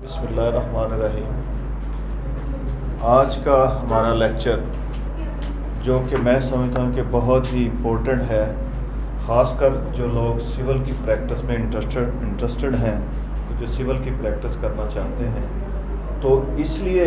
بسم اللہ الرحمن الرحیم۔ آج کا ہمارا لیکچر جو کہ میں سمجھتا ہوں کہ بہت ہی امپورٹنٹ ہے، خاص کر جو لوگ سول کی پریکٹس میں انٹرسٹڈ ہیں، جو سول کی پریکٹس کرنا چاہتے ہیں، تو اس لیے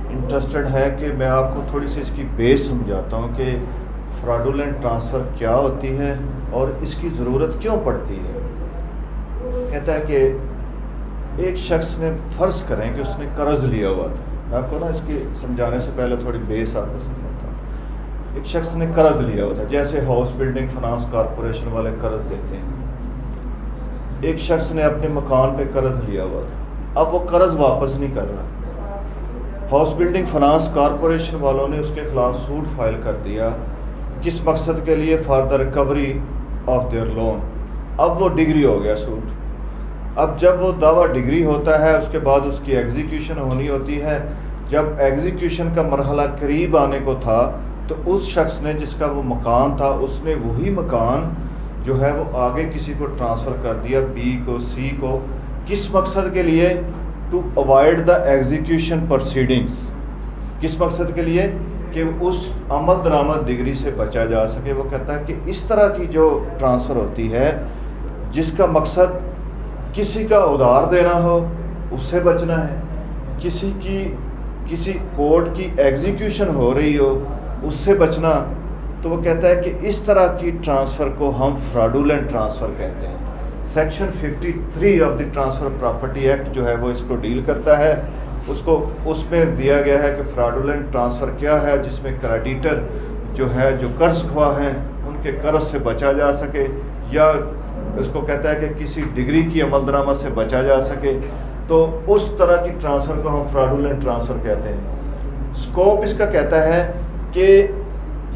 انٹرسٹڈ ہے کہ میں آپ کو تھوڑی سی اس کی بیس سمجھاتا ہوں کہ فراڈولنٹ ٹرانسفر کیا ہوتی ہے اور اس کی ضرورت کیوں پڑتی ہے۔ کہتا ہے کہ ایک شخص نے، فرض کریں کہ اس نے قرض لیا ہوا تھا، میں آپ کو اس کی سمجھانے سے پہلے تھوڑی بیس آپ کو سمجھاتا ہوں۔ ایک شخص نے قرض لیا ہوا تھا، جیسے ہاؤس بلڈنگ فنانس کارپوریشن والے قرض دیتے ہیں۔ ایک شخص نے اپنے مکان پہ قرض لیا ہوا تھا، اب وہ قرض واپس نہیں کر رہا۔ ہاؤس بلڈنگ فنانس کارپوریشن والوں نے اس کے خلاف سوٹ فائل کر دیا، کس مقصد کے لیے؟ For the recovery of their loan. اب وہ ڈگری ہو گیا سوٹ۔ اب جب وہ دعویٰ ڈگری ہوتا ہے، اس کے بعد اس کی ایگزیکیوشن ہونی ہوتی ہے۔ جب ایگزیکیوشن کا مرحلہ قریب آنے کو تھا تو اس شخص نے، جس کا وہ مکان تھا، اس نے وہی مکان جو ہے وہ آگے کسی کو ٹرانسفر کر دیا، بی کو، سی کو۔ کس مقصد کے لیے؟ To avoid the execution proceedings. کس مقصد کے لیے؟ کہ اس عمل درآمد ڈگری سے بچا جا سکے۔ وہ کہتا ہے کہ اس طرح کی جو ٹرانسفر ہوتی ہے جس کا مقصد کسی کا ادھار دینا ہو، اس سے بچنا ہے، کسی کورٹ کی ایگزیکیوشن ہو رہی ہو، اس سے بچنا، تو وہ کہتا ہے کہ اس طرح کی ٹرانسفر کو ہم فراڈولنٹ ٹرانسفر کہتے ہیں۔ Section 53 of the transfer property act جو ہے وہ اس کو ڈیل کرتا ہے۔ اس میں دیا گیا ہے کہ فراڈولنٹ ٹرانسفر کیا ہے، جس میں کریڈیٹر جو ہے، جو قرض خواہ ہیں، ان کے قرض سے بچا جا سکے، یا اس کو کہتا ہے کہ کسی ڈگری کی عمل درآمد سے بچا جا سکے، تو اس طرح کی ٹرانسفر کو ہم فراڈولنٹ ٹرانسفر کہتے ہیں۔ اسکوپ اس کا کہتا ہے کہ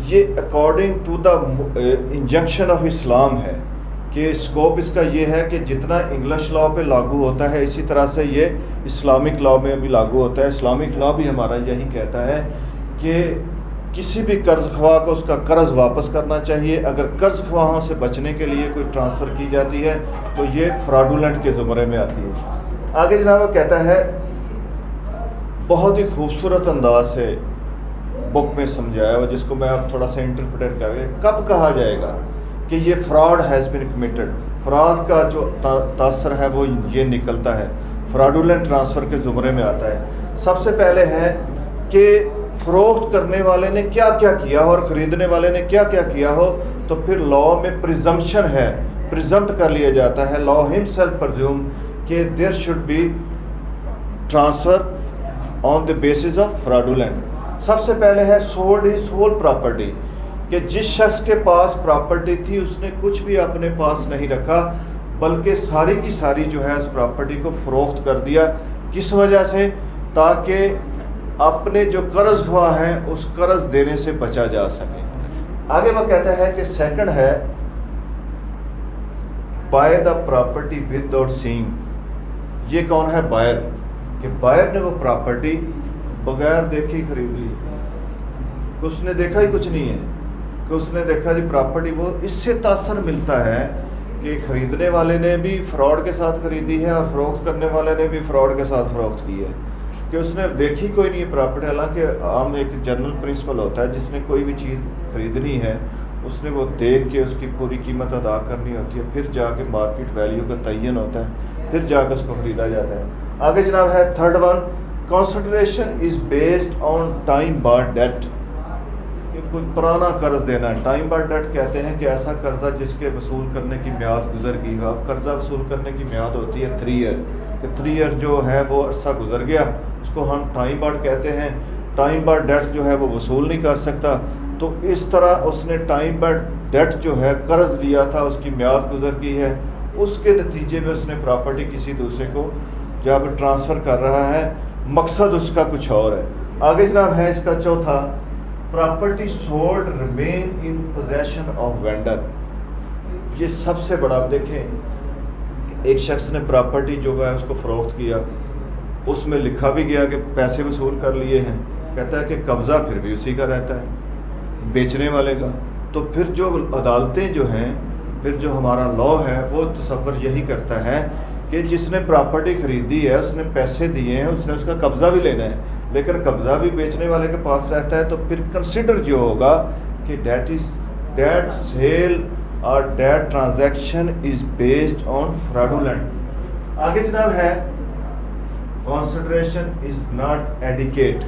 یہ according to the injunction of Islam ہے، کہ اسکوپ اس کا یہ ہے کہ جتنا انگلش لاء پہ لاگو ہوتا ہے اسی طرح سے یہ اسلامک لاء میں بھی لاگو ہوتا ہے۔ اسلامک لاء بھی ہمارا یہی کہتا ہے کہ کسی بھی قرض خواہ کو اس کا قرض واپس کرنا چاہیے۔ اگر قرض خواہوں سے بچنے کے لیے کوئی ٹرانسفر کی جاتی ہے تو یہ فراڈولنٹ کے زمرے میں آتی ہے۔ آگے جناب وہ کہتا ہے، بہت ہی خوبصورت انداز سے بک میں سمجھایا ہوا، جس کو میں اب تھوڑا سا انٹرپریٹ کر کے، کب کہا جائے گا کہ یہ fraud has been committed, fraud کا جو تاثر ہے وہ یہ نکلتا ہے، فراڈولنٹ ٹرانسفر کے زمرے میں آتا ہے۔ سب سے پہلے ہے کہ فروخت کرنے والے نے کیا کیا کیا ہو اور خریدنے والے نے کیا کیا کیا ہو، تو پھر لاء میں پریزمپشن ہے، پریزمپٹ کر لیا جاتا ہے، لاء ہمسیلف پرزیوم کہ there should be transfer on the basis of fraudulent. سب سے پہلے ہے سولڈ ہز ہول پراپرٹی، کہ جس شخص کے پاس پراپرٹی تھی اس نے کچھ بھی اپنے پاس نہیں رکھا، بلکہ ساری کی ساری جو ہے اس پراپرٹی کو فروخت کر دیا۔ کس وجہ سے؟ تاکہ اپنے جو قرض خواہ ہیں اس قرض دینے سے بچا جا سکے۔ آگے وہ کہتا ہے کہ سیکنڈ ہے by the property without saying. یہ کون ہے؟ بائر، کہ بائر نے وہ پراپرٹی بغیر دیکھی خرید لی، کہ اس نے دیکھا ہی کچھ نہیں ہے، کہ اس نے دیکھا جی پراپرٹی، وہ اس سے تاثر ملتا ہے کہ خریدنے والے نے بھی فراڈ کے ساتھ خریدی ہے اور فروخت کرنے والے نے بھی فراڈ کے ساتھ فروخت کی ہے، کہ اس نے دیکھی کوئی نہیں پراپرٹی۔ حالانکہ عام ایک جنرل پرنسپل ہوتا ہے، جس نے کوئی بھی چیز خریدنی ہے اس نے وہ دیکھ کے اس کی پوری قیمت ادا کرنی ہوتی ہے، پھر جا کے مارکیٹ ویلیو کا تعین ہوتا ہے، پھر جا کے اس کو خریدا جاتا ہے۔ آگے جناب ہے third one, consideration is based on time bar date, کہ کوئی پرانا قرض دینا ہے۔ ٹائم بار ڈیٹ کہتے ہیں کہ ایسا قرضہ جس کے وصول کرنے کی میعاد گزر گئی ہو۔ اب قرضہ وصول کرنے کی میعاد ہوتی ہے 3 ایئر، کہ 3 ایئر جو ہے وہ عرصہ گزر گیا، اس کو ہم ٹائم بار کہتے ہیں۔ ٹائم بار ڈیٹ جو ہے وہ وصول نہیں کر سکتا، تو اس طرح اس نے ٹائم بار ڈیٹ جو ہے قرض لیا تھا، اس کی میعاد گزر گئی ہے، اس کے نتیجے میں اس نے پراپرٹی کسی دوسرے کو جب ٹرانسفر کر رہا ہے، مقصد اس کا کچھ اور ہے۔ آگے جناب ہے اس کا چوتھا، property sold remain in position of vendor. یہ سب سے بڑا، دیکھیں ایک شخص نے پراپرٹی جو ہے اس کو فروخت کیا، اس میں لکھا بھی گیا کہ پیسے وصول کر لیے ہیں، کہتا ہے کہ قبضہ پھر بھی اسی کا رہتا ہے، بیچنے والے کا۔ تو پھر جو عدالتیں جو ہیں، پھر جو ہمارا لاء ہے وہ تصور یہی کرتا ہے کہ جس نے پراپرٹی خریدی ہے اس نے پیسے دیے ہیں, اس نے اس کا قبضہ بھی لینا ہے, لیکن قبضہ بھی بیچنے والے کے پاس رہتا ہے, تو پھر کنسیڈر جو ہوگا کہ دیٹ سیل اور that transaction is based on fraudulent. آگے جناب ہے کنسیڈریشن از ناٹ ایڈیکیٹ.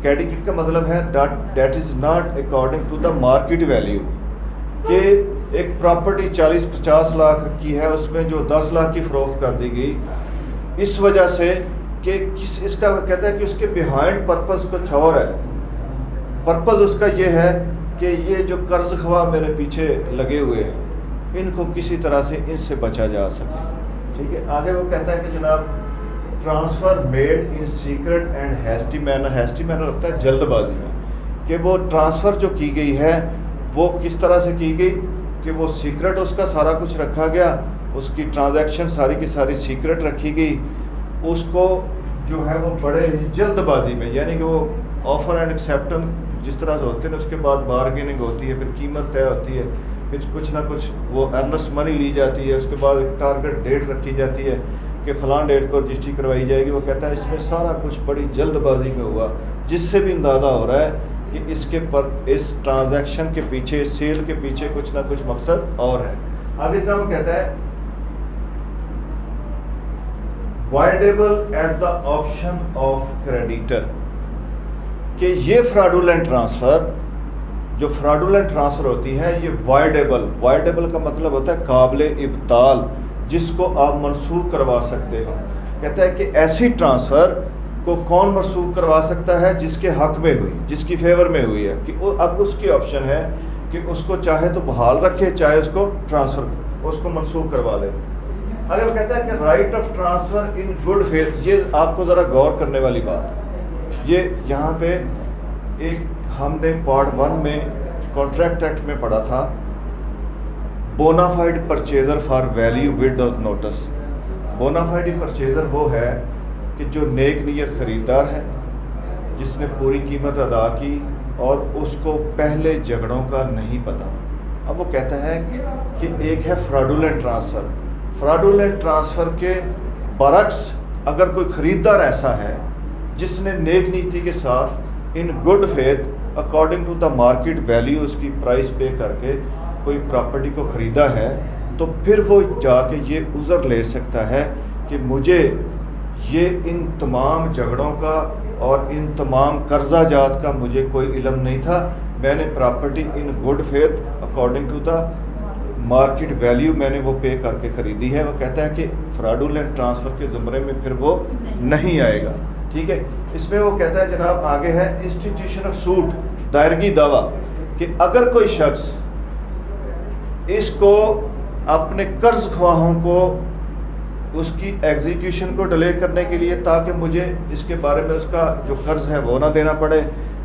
ایڈیکیٹ کا مطلب ہے that is not according to the market value, کہ ایک پراپرٹی 40-50 لاکھ کی ہے, اس میں جو 10 لاکھ کی فروخت کر دی گئی اس وجہ سے کہ اس کا کہتا ہے کہ اس کے بیہائنڈ پرپز کچھ اور ہے. پرپز اس کا یہ ہے کہ یہ جو قرض خواہ میرے پیچھے لگے ہوئے ہیں ان کو کسی طرح سے ان سے بچا جا سکے. ٹھیک ہے, آگے وہ کہتا ہے کہ جناب transfer made in secret and hasty manner. Hasty manner ہوتا ہے جلد بازی میں, کہ وہ ٹرانسفر جو کی گئی ہے وہ کس طرح سے کی گئی کہ وہ سیکرٹ اس کا سارا کچھ رکھا گیا, اس کی ٹرانزیکشن ساری کی ساری سیکرٹ رکھی گئی, اس کو جو ہے وہ بڑے جلد بازی میں, یعنی کہ وہ آفر اینڈ ایکسیپٹنس جس طرح سے ہوتے ہیں اس کے بعد بارگیننگ ہوتی ہے, پھر قیمت طے ہوتی ہے, پھر کچھ نہ کچھ وہ ارنسٹ منی لی جاتی ہے, اس کے بعد ایک ٹارگٹ ڈیٹ رکھی جاتی ہے کہ فلاں ڈیٹ کو رجسٹری کروائی جائے گی. وہ کہتا ہے اس میں سارا کچھ بڑی جلد بازی میں ہوا, جس سے بھی اندازہ ہو رہا ہے کہ اس ٹرانزیکشن کے پیچھے, اس سیل کے پیچھے کچھ نہ کچھ مقصد اور ہے. آگے جناب وہ کہتا ہے voidable at the option of creditor, کہ یہ فراڈولنٹ ٹرانسفر, جو فراڈولنٹ ٹرانسفر ہوتی ہے یہ وائڈیبل کا مطلب ہوتا ہے قابل ابطال, جس کو آپ منسوخ کروا سکتے ہو. کہتا ہے کہ ایسی ٹرانسفر کو کون منسوخ کروا سکتا ہے؟ جس کے حق میں ہوئی, جس کی فیور میں ہوئی ہے, کہ اب اس کی آپشن ہے کہ اس کو چاہے تو بحال رکھے, چاہے اس کو ٹرانسفر اس کو منسوخ کروا لے. اگر وہ کہتا ہے کہ right of transfer in good faith, یہ آپ کو ذرا غور کرنے والی بات, یہ یہاں پہ ایک ہم نے پارٹ 1 میں کانٹریکٹ ایکٹ میں پڑھا تھا bona fide purchaser for value without notice. Bona fide purchaser وہ ہے کہ جو نیک نیت خریدار ہے, جس نے پوری قیمت ادا کی اور اس کو پہلے جھگڑوں کا نہیں پتا. اب وہ کہتا ہے کہ ایک ہے فراڈولنٹ ٹرانسفر. فراڈولنٹ ٹرانسفر کے برعکس اگر کوئی خریدار ایسا ہے جس نے نیک نیتی کے ساتھ in good faith according to the market value اس کی پرائس پے کر کے کوئی پراپرٹی کو خریدا ہے, تو پھر وہ جا کے یہ عذر لے سکتا ہے کہ مجھے یہ ان تمام جھگڑوں کا اور ان تمام قرضہ جات کا مجھے کوئی علم نہیں تھا, میں نے property in good faith according to the market value میں نے وہ پے کر کے خریدی ہے. وہ کہتا ہے کہ فراڈولنٹ ٹرانسفر کے زمرے میں پھر وہ نہیں آئے گا. ٹھیک ہے, اس میں وہ کہتا ہے جناب آگے ہے انسٹیٹیوشن آف سوٹ, دائرگی دعویٰ, کہ اگر کوئی شخص اس کو اپنے قرض خواہوں کو اس کی ایگزیکیوشن کو ڈیلے کرنے کے لیے, تاکہ مجھے اس کے بارے میں اس کا جو قرض ہے وہ نہ دینا پڑے,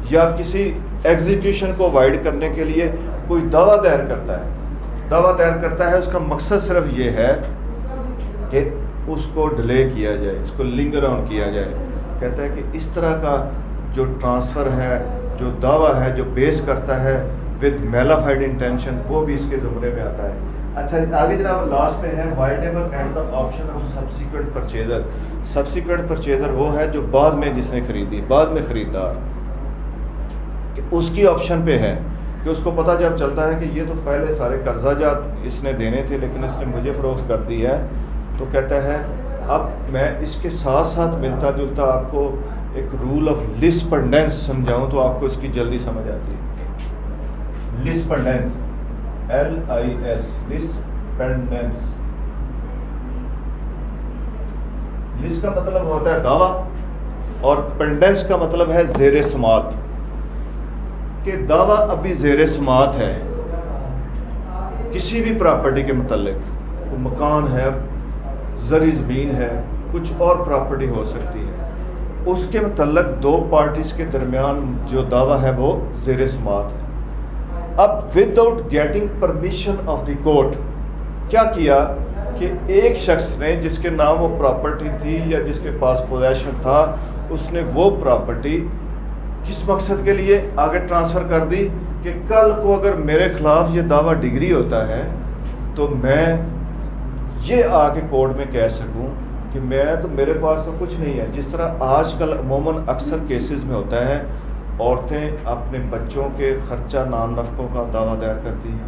یا کسی ایگزیکیوشن کو اوائڈ کرنے کے لیے کوئی دعویٰ دائر کرتا ہے, اس کا مقصد صرف یہ ہے کہ اس کو ڈیلے کیا جائے, اس کو لنگر آن کیا جائے. کہتا ہے کہ اس طرح کا جو ٹرانسفر ہے, جو دعویٰ ہے, جو بیس کرتا ہے ود میلافائڈ انٹینشن, وہ بھی اس کے زمرے میں آتا ہے. اچھا آگے جناب لاسٹ میں ہے voidable and the option of subsequent purchaser. Subsequent purchaser وہ ہے جو بعد میں جس نے خریدی, بعد میں خریدار, کہ اس کی آپشن پہ ہے کہ اس کو پتہ جب چلتا ہے کہ یہ تو پہلے سارے قرضہ جات اس نے دینے تھے لیکن اس نے مجھے فروخت کر دی ہے, تو کہتا ہے اب میں اس کے ساتھ ساتھ ملتا جلتا آپ کو ایک رول آف لسپنڈنس سمجھاؤں تو آپ کو اس کی جلدی سمجھ آتی ہے. لسپنڈنس, LIS, لسپنڈنس. لس کا مطلب ہوتا ہے دعویٰ اور پنڈنس کا مطلب ہے زیر سماعت, کہ دعویٰ ابھی زیر سماعت ہے کسی بھی پراپرٹی کے متعلق. وہ مکان ہے, زرعی زمین ہے, کچھ اور پراپرٹی ہو سکتی ہے, اس کے متعلق دو پارٹیز کے درمیان جو دعویٰ ہے وہ زیر سماعت ہے. اب with out getting permission of the court کیا کیا کہ ایک شخص نے جس کے نام وہ پراپرٹی تھی یا جس کے پاس پوزیشن تھا, اس نے وہ پراپرٹی کس مقصد کے لیے آگے ٹرانسفر کر دی کہ کل کو اگر میرے خلاف یہ دعویٰ ڈگری ہوتا ہے تو میں یہ آ کے کورٹ میں کہہ سکوں کہ میرے پاس تو کچھ نہیں ہے. جس طرح آج کل عموماً اکثر کیسز میں ہوتا ہے عورتیں اپنے بچوں کے خرچہ نان نفقوں کا دعویٰ دائر کرتی ہیں.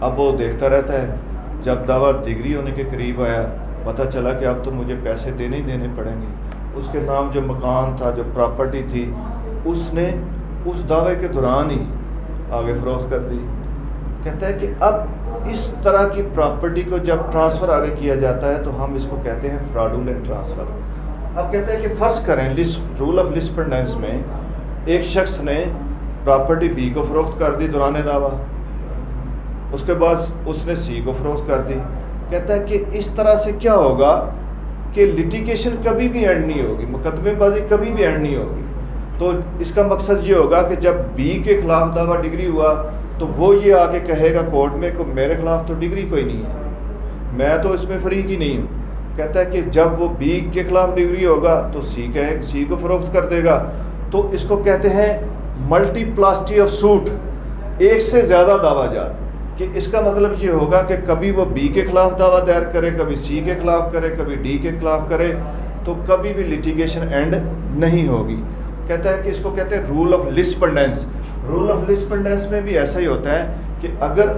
اب وہ دیکھتا رہتا ہے، جب دعویٰ ڈگری ہونے کے قریب آیا پتہ چلا کہ اب تو مجھے پیسے دینے پڑیں گے. اس کے نام جو مکان تھا، جو پراپرٹی تھی، اس نے اس دعوے کے دوران ہی آگے فروخت کر دی. کہتا ہے کہ اب اس طرح کی پراپرٹی کو جب ٹرانسفر آگے کیا جاتا ہے تو ہم اس کو کہتے ہیں فراڈولنٹ ٹرانسفر. اب کہتے ہیں کہ فرض کریں رول آف لسپنڈنس میں ایک شخص نے پراپرٹی بی کو فروخت کر دی دوران دعویٰ، اس کے بعد اس نے سی کو فروخت کر دی. کہتا ہے کہ اس طرح سے کیا ہوگا کہ لیٹیگیشن کبھی بھی اینڈ نہیں ہوگی، مقدمے بازی کبھی بھی اینڈ نہیں ہوگی. تو اس کا مقصد یہ ہوگا کہ جب بی کے خلاف دعویٰ ڈگری ہوا تو وہ یہ آ کے کہے گا کورٹ میں کہ میرے خلاف تو ڈگری کوئی نہیں ہے، میں تو اس میں فریق ہی نہیں ہوں. کہتا ہے کہ جب وہ بی کے خلاف ڈگری ہوگا تو سی کو فروخت کر دے گا. تو اس کو کہتے ہیں ملٹی پلاسٹی آف سوٹ، ایک سے زیادہ دعویٰ جات. کہ اس کا مطلب یہ ہوگا کہ کبھی وہ بی کے خلاف دعویٰ دائر کرے، کبھی سی کے خلاف کرے، کبھی ڈی کے خلاف کرے، تو کبھی بھی لیٹیگیشن اینڈ نہیں ہوگی. کہتا ہے کہ اس کو کہتے ہیں رول آف لسپنڈنس. رول آف لسپنڈنس میں بھی ایسا ہی ہوتا ہے کہ اگر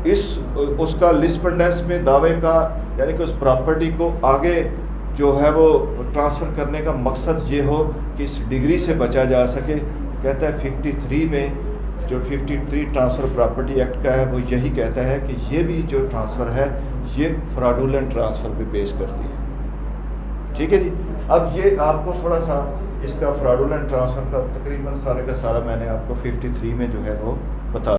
اس کا لسپنڈنس میں دعوے کا یعنی کہ اس پراپرٹی کو آگے جو ہے وہ ٹرانسفر کرنے کا مقصد یہ ہو کہ اس ڈگری سے بچا جا سکے. کہتا ہے 53 میں جو 53 ٹرانسفر پراپرٹی ایکٹ کا ہے وہ یہی کہتا ہے کہ یہ بھی جو ٹرانسفر ہے یہ فراڈولنٹ ٹرانسفر پہ پیش کرتی ہے. ٹھیک ہے جی. اب یہ آپ کو تھوڑا سا اس کا فراڈولنٹ ٹرانسفر کا تقریباً سارے کا سارا میں نے آپ کو 53 میں جو ہے وہ بتا